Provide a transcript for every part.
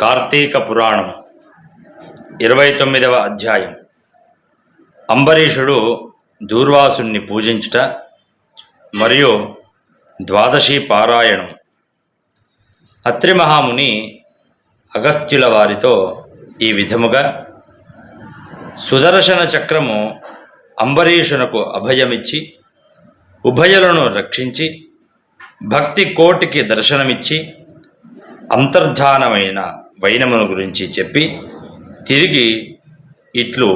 కార్తీక పురాణం 29వ అధ్యాయం. అంబరీషుడు దూర్వాసుని పూజించుట మరియు ద్వాదశి పారాయణం. అత్రి మహాముని అగస్త్యుల వారితో ఈ విధముగా, సుదర్శన చక్రము అంబరీషునకు అభయమిచ్చి ఉభయులను రక్షించి భక్తి కోటికి దర్శనమిచ్చి అంతర్ధానమైన వైనమును గురించి చెప్పి తిరిగి ఇట్లు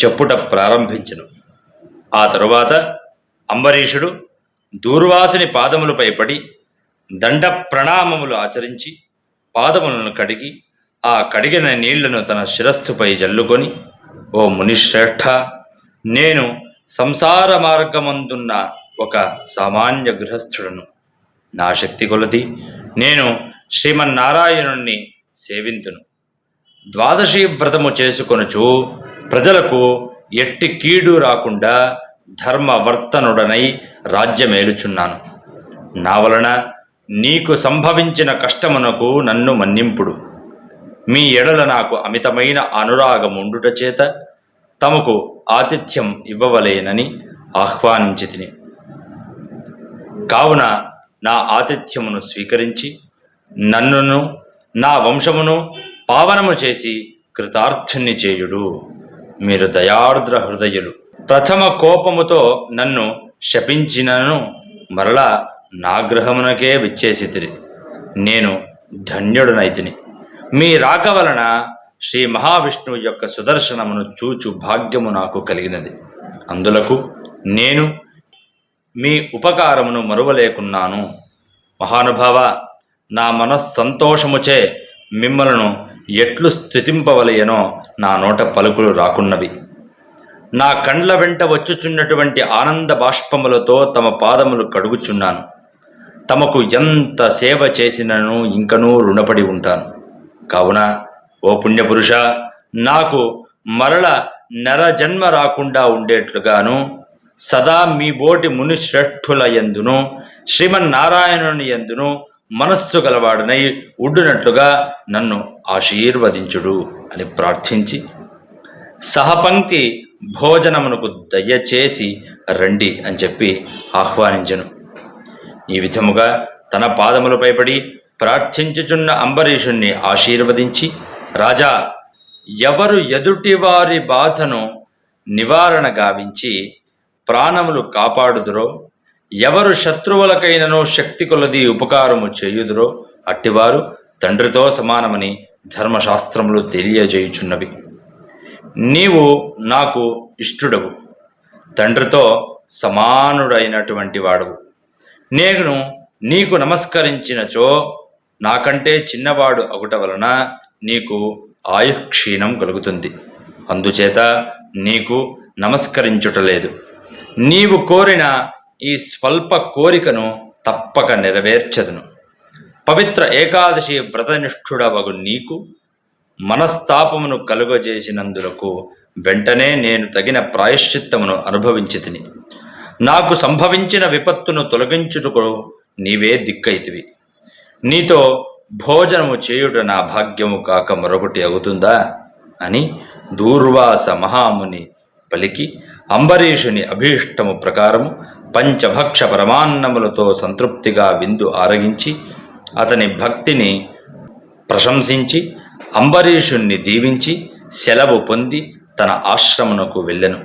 చెప్పుట ప్రారంభించెను. ఆ తరువాత అంబరీషుడు దూర్వాసుని పాదములపై పడి దండ ప్రణామములు ఆచరించి పాదములను కడిగి ఆ కడిగిన నీళ్లను తన శిరస్సుపై జల్లుకొని, ఓ మునిశ్రేష్ఠ, నేను సంసార మార్గమందున్న ఒక సామాన్య గృహస్థుడను. నా శక్తి కొలది నేను శ్రీమన్నారాయణుణ్ణి సేవింతును. ద్వాదశి వ్రతము చేసుకొనుచు ప్రజలకు ఎట్టి కీడు రాకుండా ధర్మవర్తనుడనై రాజ్యమేలుచున్నాను. నా వలన నీకు సంభవించిన కష్టమునకు నన్ను మన్నింపుడు. మీ ఎడల నాకు అమితమైన అనురాగముండుట చేత తమకు ఆతిథ్యం ఇవ్వవలేనని ఆహ్వానించి తిని, కావున నా ఆతిథ్యమును స్వీకరించి నన్నును నా వంశమును పావనము చేసి కృతార్థుని చేయుడు. మీరు దయార్ద్ర హృదయులు. ప్రథమ కోపముతో నన్ను శపించినను మరలా నా గృహమునకే విచ్చేసితిరి. నేను ధన్యుడనైతిని. మీ రాక వలన శ్రీ మహావిష్ణువు యొక్క సుదర్శనమును చూచు భాగ్యము నాకు కలిగినది. అందులకు నేను మీ ఉపకారమును మరువలేకున్నాను. మహానుభావ, నా మనస్సంతోషముచే మిమ్మలను ఎట్లు స్థుతింపవలయనో నా నోట పలుకులు రాకున్నవి. నా కండ్ల వెంట వచ్చుచున్నటువంటి ఆనంద బాష్పములతో తమ పాదములు కడుగుచున్నాను. తమకు ఎంత సేవ చేసినను ఇంకనూ రుణపడి ఉంటాను. కావున ఓ పుణ్యపురుష, నాకు మరల నరజన్మ రాకుండా ఉండేట్లుగాను సదా మీ బోటి ముని శ్రేష్ఠుల యందును శ్రీమన్నారాయణుని యందును మనస్సు గలవాడనై ఉండునట్లుగా నన్ను ఆశీర్వదించుడు అని ప్రార్థించి, సహపంక్తి భోజనమునకు దయచేసి రండి అని చెప్పి ఆహ్వానించెను. ఈ విధముగా తన పాదములపై పడి ప్రార్థించుచున్న అంబరీషుణ్ణి ఆశీర్వదించి, రాజా, ఎవరు ఎదుటివారి బాధను నివారణ గావించి ప్రాణములు కాపాడుదురో, ఎవరు శత్రువులకైనను శక్తి కొలది ఉపకారము చేయుదురో అట్టివారు తండ్రితో సమానమని ధర్మశాస్త్రములు తెలియజేయుచున్నవి. నీవు నాకు ఇష్టుడవు, తండ్రితో సమానుడైనటువంటి వాడవు. నేను నీకు నమస్కరించినచో నాకంటే చిన్నవాడు అగుట వలన నీకు ఆయుక్షీణం కలుగుతుంది. అందుచేత నీకు నమస్కరించుటలేదు. నీవు కోరిన ఈ స్వల్ప కోరికను తప్పక నెరవేర్చదును. పవిత్ర ఏకాదశి వ్రతనిష్ఠుడవగు నీకు మనస్తాపమును కలుగజేసినందులకు వెంటనే నేను తగిన ప్రాయశ్చిత్తమును అనుభవించి తిని, నాకు సంభవించిన విపత్తును తొలగించుటకు నీవే దిక్కైతివి. నీతో భోజనము చేయుట నా భాగ్యము కాక మరొకటి అవుతుందా అని దూర్వాస మహాముని పలికి అంబరీషుని అభీష్టము ప్రకారము పంచభక్ష పరమాన్నములతో సంతృప్తిగా విందు ఆరగించి అతని భక్తిని ప్రశంసించి అంబరీషుణ్ణి దీవించి సెలవు పొంది తన ఆశ్రమునకు వెళ్ళెను.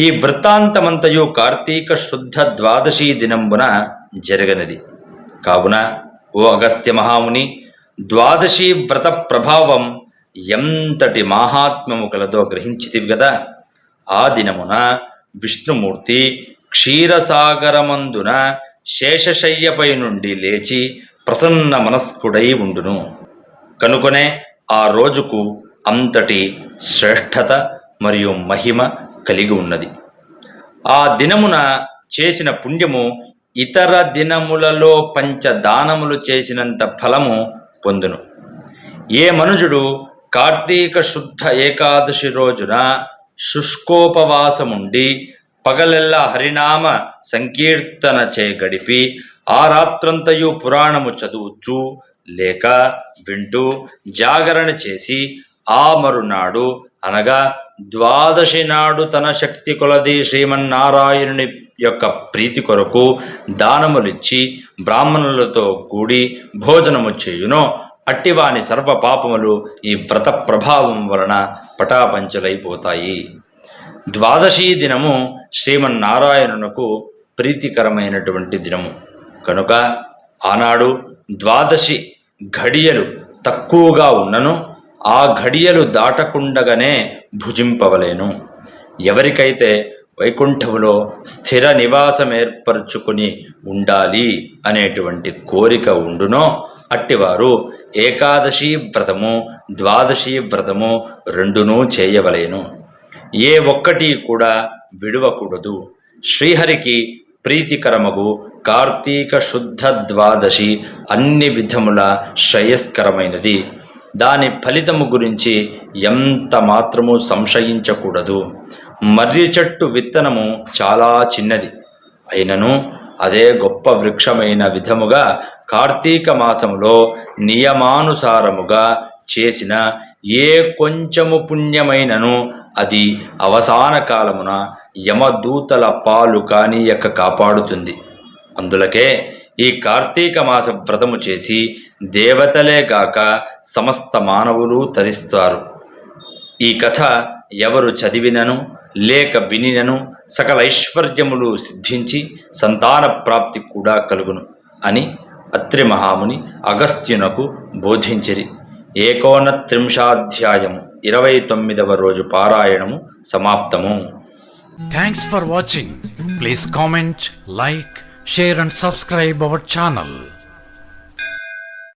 ఈ వృత్తాంతమంతయు కార్తీక శుద్ధ ద్వాదశి దినంబున జరగనది. కావున ఓ అగస్త్య మహాముని, ద్వాదశి వ్రత ప్రభావం ఎంతటి మాహాత్మ్యము కలదో గ్రహించితివి గదా. ఆ దినమున విష్ణుమూర్తి క్షీరసాగరమందున శేషశయ్యపై నుండి లేచి ప్రసన్న మనస్కుడై ఉండును. కనుకొనే ఆ రోజుకు అంతటి శ్రేష్ఠత మరియు మహిమ కలిగి ఉన్నది. ఆ దినమున చేసిన పుణ్యము ఇతర దినములలో పంచదానములు చేసినంత ఫలము పొందును. ఏ మనుజుడు కార్తీక శుద్ధ ఏకాదశి రోజున శుష్కోపవాసముండి పగలెల్లా హరినామ సంకీర్తన చే గడిపి ఆ రాత్రంతయు పురాణము చదువుచు లేక వింటూ జాగరణ చేసి ఆ మరునాడు అనగా ద్వాదశి నాడు తన శక్తి కొలది శ్రీమన్నారాయణుని యొక్క ప్రీతి కొరకు దానములిచ్చి బ్రాహ్మణులతో కూడి భోజనము చేయునో అట్టివాని సర్వ పాపములు ఈ వ్రత ప్రభావం వలన పటాపంచలైపోతాయి. ద్వాదశి దినము శ్రీమన్నారాయణునకు ప్రీతికరమైనటువంటి దినము కనుక ఆనాడు ద్వాదశి ఘడియలు తక్కువగా ఉన్నను ఆ ఘడియలు దాటకుండగానే భుజింపవలేను. ఎవరికైతే వైకుంఠములో స్థిర నివాసం ఏర్పరచుకుని ఉండాలి అనేటువంటి కోరిక ఉండునో అట్టివారు ఏకాదశి వ్రతము ద్వాదశి వ్రతము రెండునూ చేయవలేను. ఏ ఒక్కటి కూడా విడవకూడదు. శ్రీహరికి ప్రీతికరమగు కార్తీక శుద్ధ ద్వాదశి అన్ని విధముల శ్రేయస్కరమైనది. దాని ఫలితము గురించి ఎంత మాత్రము సంశయించకూడదు. మర్రి చెట్టు విత్తనము చాలా చిన్నది అయినను అదే గొప్ప వృక్షమైన విధముగా కార్తీక మాసములో నియమానుసారముగా చేసిన ఏ కొంచెము పుణ్యమైనను అది అవసాన కాలమున యమదూతల పాలు కానీయక కాపాడుతుంది. అందులకే ఈ కార్తీక మాస వ్రతము చేసి దేవతలే గాక సమస్త మానవులు తరిస్తారు. ఈ కథ ఎవరు చదివినను లేక వినినను సకల ఐశ్వర్యములు సిద్ధించి సంతాన ప్రాప్తి కూడా కలుగును అని అత్రి మహాముని అగస్త్యునకు బోధించిరి. 39వ 29వ రోజు పారాయణము సమాప్తము. Thanks for watching. Please comment, like, share and subscribe our channel.